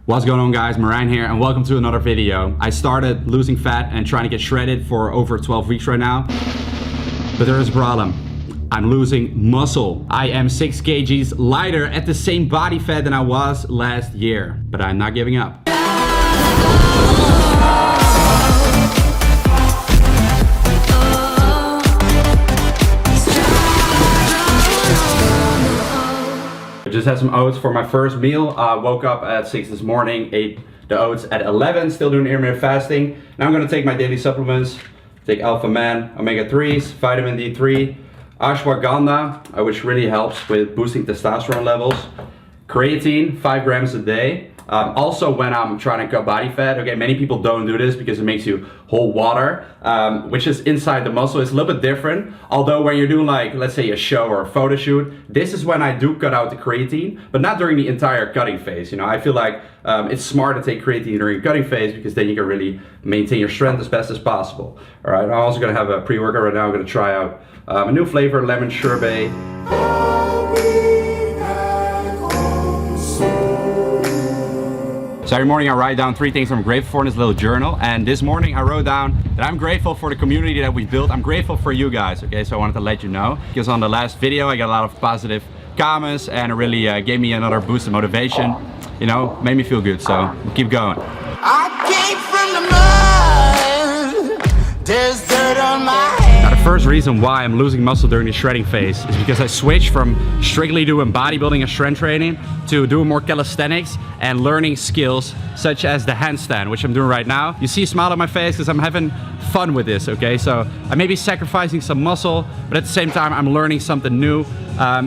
What's going on, guys? Marijn here and welcome to another video. I started losing fat and trying to get shredded for over 12 weeks right now, but there is a problem. I'm losing muscle. I am 6 kgs lighter at the same body fat than I was last year, but I'm not giving up. I just had some oats for my first meal. Woke up at 6 this morning, ate the oats at 11, still doing intermittent fasting. Now I'm gonna take my daily supplements. Take Alpha Man, Omega-3s, vitamin D3, ashwagandha, which really helps with boosting testosterone levels. Creatine, 5 grams a day. Also when I'm trying to cut body fat, okay, many people don't do this because it makes you hold water, which is inside the muscle. It's a little bit different. Although when you're doing, like, let's say a show or a photo shoot, this is when I do cut out the creatine, but not during the entire cutting phase. You know, I feel like it's smart to take creatine during the cutting phase because then you can really maintain your strength as best as possible. All right, I'm also gonna have a pre-workout right now. I'm gonna try out a new flavor, lemon sherbet. So every morning I write down 3 things I'm grateful for in this little journal, and this morning I wrote down that I'm grateful for the community that we built. I'm grateful for you guys, okay? So I wanted to let you know, because on the last video I got a lot of positive comments and it really gave me another boost of motivation, you know, made me feel good, so we'll keep going. I came from the mud, there's dirt on my head. Now the first reason why I'm losing muscle during the shredding phase is because I switched from strictly doing bodybuilding and strength training to doing more calisthenics and learning skills such as the handstand, which I'm doing right now. You see a smile on my face because I'm having fun with this, okay? So I may be sacrificing some muscle, but at the same time I'm learning something new.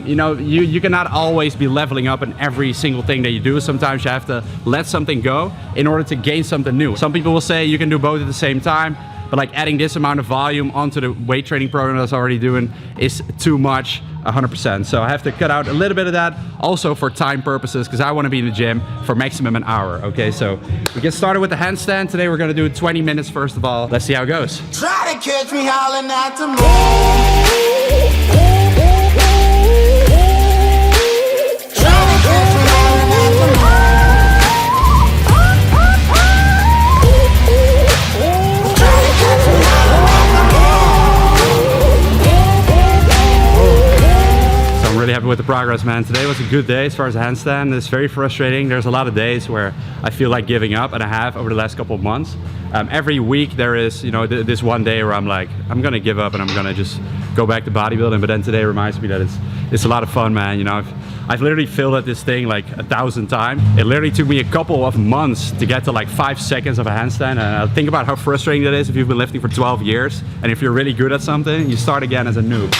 You know, you cannot always be leveling up in every single thing that you do. Sometimes you have to let something go in order to gain something new. Some people will say you can do both at the same time, but like adding this amount of volume onto the weight training program that I was already doing is too much, 100%. So I have to cut out a little bit of that, also for time purposes, because I want to be in the gym for maximum an hour, okay? So we get started with the handstand. Today we're gonna do 20 minutes first of all. Let's see how it goes. Try to catch me howling at the moon. Try to catch me howling at the moon. Really happy with the progress, man. Today was a good day as far as a handstand. It's very frustrating. There's a lot of days where I feel like giving up, and I have over the last couple of months. Every week there is, you know, this one day where I'm like, I'm gonna give up and I'm gonna just go back to bodybuilding. But then today reminds me that it's a lot of fun, man. You know, I've literally failed at this thing like 1,000 times. It literally took me a couple of months to get to like 5 seconds of a handstand. And think about how frustrating that is if you've been lifting for 12 years. And if you're really good at something, you start again as a noob.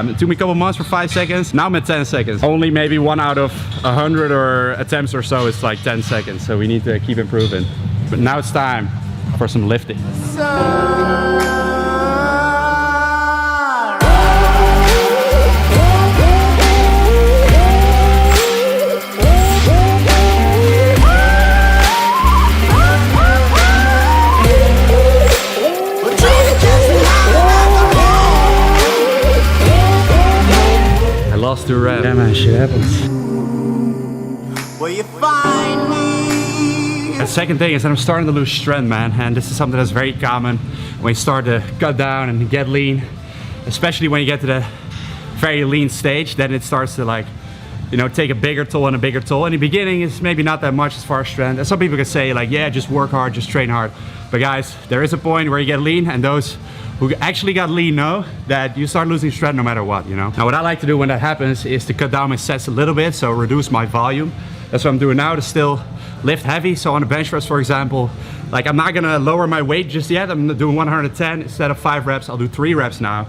It took me a couple months for 5 seconds. Now I'm at 10 seconds. Only maybe 1 out of 100 or attempts or so is like 10 seconds. So we need to keep improving. But now it's time for some lifting. Lost 2 reps. Yeah, man, shit happens. Where you find me? The second thing is that I'm starting to lose strength, man, and this is something that's very common when you start to cut down and get lean, especially when you get to the very lean stage. Then it starts to, like, you know, take a bigger toll and a bigger toll. In the beginning, it's maybe not that much as far as strength. And some people can say, like, yeah, just work hard, just train hard. But guys, there is a point where you get lean, and those who actually got lean know that you start losing strength no matter what, you know? Now what I like to do when that happens is to cut down my sets a little bit, so reduce my volume. That's what I'm doing now, to still lift heavy. So on a bench press, for example, like I'm not gonna lower my weight just yet. I'm doing 110 instead of 5 reps. I'll do 3 reps now.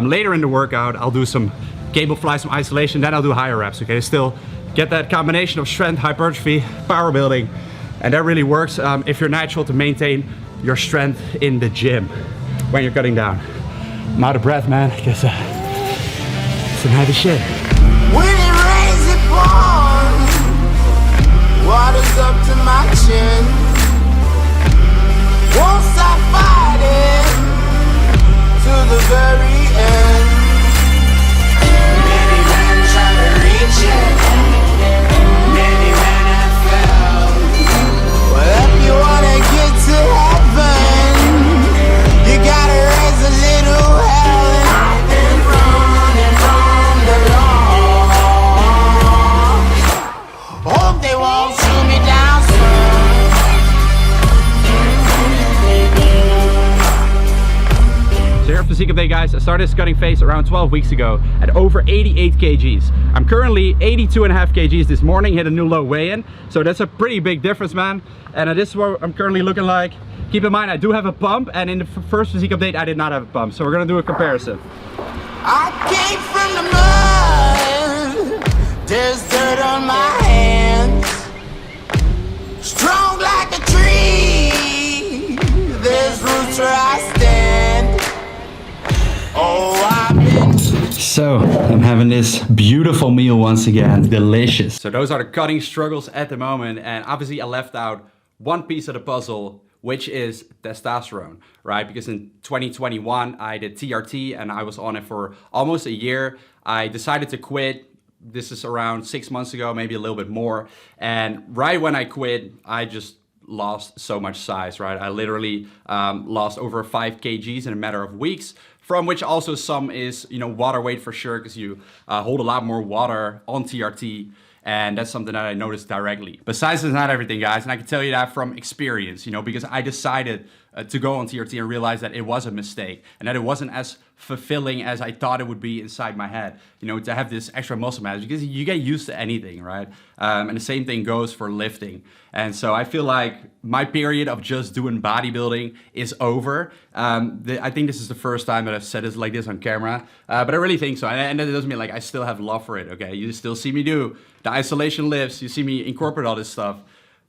Later in the workout, I'll do some cable fly, some isolation, then I'll do higher reps, okay? Still get that combination of strength, hypertrophy, power building, and that really works if you're natural to maintain your strength in the gym when you're cutting down. I'm out of breath, man, because some heavy shit. When it rains, it pours. Water's up to my chin. Won't stop fighting to the very end. Many men try to reach it. Many men have failed. physique update, guys. I started this cutting phase around 12 weeks ago at over 88 kgs. I'm currently 82.5 kgs this morning, hit a new low weigh-in. So that's a pretty big difference, man. And this is what I'm currently looking like. Keep in mind, I do have a pump, and in the first physique update, I did not have a pump. So we're gonna do a comparison. I came from the mud, there's dirt on my hands. Strong like a tree, there's roots where I stand. Oh, I've been... So, I'm having this beautiful meal once again, delicious. So those are the cutting struggles at the moment, and obviously I left out one piece of the puzzle, which is testosterone, right? Because in 2021, I did TRT and I was on it for almost a year. I decided to quit. This is around 6 months ago, maybe a little bit more. And right when I quit, I just lost so much size, right? I literally lost over 5 kgs in a matter of weeks, from which also some is, you know, water weight for sure, because you hold a lot more water on TRT. And that's something that I noticed directly. But size is not everything, guys. And I can tell you that from experience, you know, because I decided to go on TRT and realize that it was a mistake and that it wasn't as fulfilling as I thought it would be inside my head, you know, to have this extra muscle mass, because you get used to anything, right? And the same thing goes for lifting. And so I feel like my period of just doing bodybuilding is over. I think this is the first time that I've said this like this on camera, but I really think so. And that doesn't mean like I still have love for it, okay? You still see me do the isolation lifts, you see me incorporate all this stuff.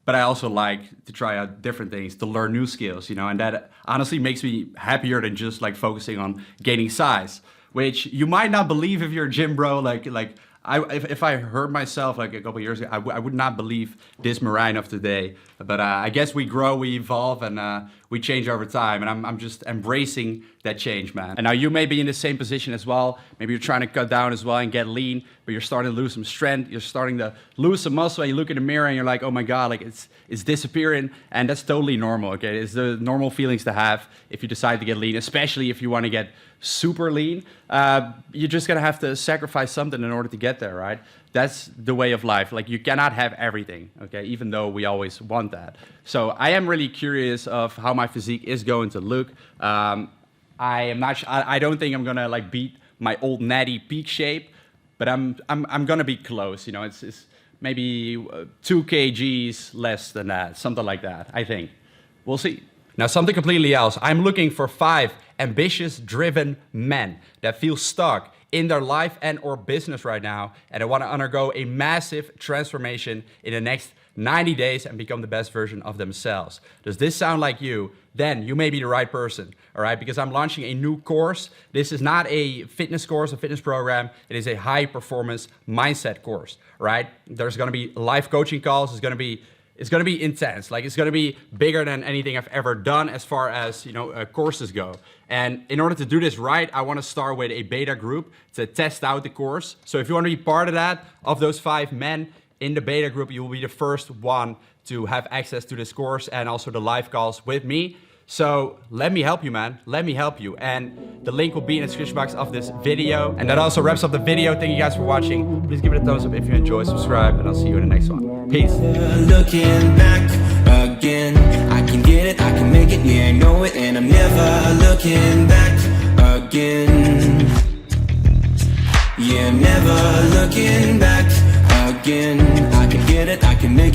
But I also like to try out different things, to learn new skills, you know, and that honestly makes me happier than just like focusing on gaining size, which you might not believe if you're a gym bro. If I heard myself like a couple years ago, I would not believe this Marine of today. But I guess we grow, we evolve, and we change over time. And I'm just embracing that change, man. And now you may be in the same position as well. Maybe you're trying to cut down as well and get lean, but you're starting to lose some strength. You're starting to lose some muscle. And you look in the mirror and you're like, oh my God, like it's disappearing. And that's totally normal, okay? It's the normal feelings to have if you decide to get lean, especially if you want to get super lean. You're just gonna have to sacrifice something in order to get there, right? That's the way of life. Like, you cannot have everything, okay? Even though we always want that. So I am really curious of how my physique is going to look. I don't think I'm gonna like beat my old natty peak shape, but I'm gonna be close. You know, it's maybe 2 kgs less than that, something like that. I think we'll see. Now, something completely else. I'm looking for 5 ambitious, driven men that feel stuck in their life and or business right now, and they want to undergo a massive transformation in the next 90 days and become the best version of themselves. Does this sound like you? Then you may be the right person, all right? Because I'm launching a new course. This is not a fitness course, a fitness program. It is a high performance mindset course, right? There's gonna be live coaching calls. It's gonna be intense. Like, it's gonna be bigger than anything I've ever done as far as, you know, courses go. And in order to do this right, I wanna start with a beta group to test out the course. So if you wanna be part of that, of those 5 men in the beta group, you will be the first one to have access to this course and also the live calls with me. So let me help you, man. Let me help you. And the link will be in the description box of this video. And that also wraps up the video. Thank you guys for watching. Please give it a thumbs up if you enjoyed, subscribe, and I'll see you in the next one. Peace. Looking back again, I can get it, I can make it, yeah, I know it, and I'm never looking back again. Yeah, never looking back again. I can get it, I can make it.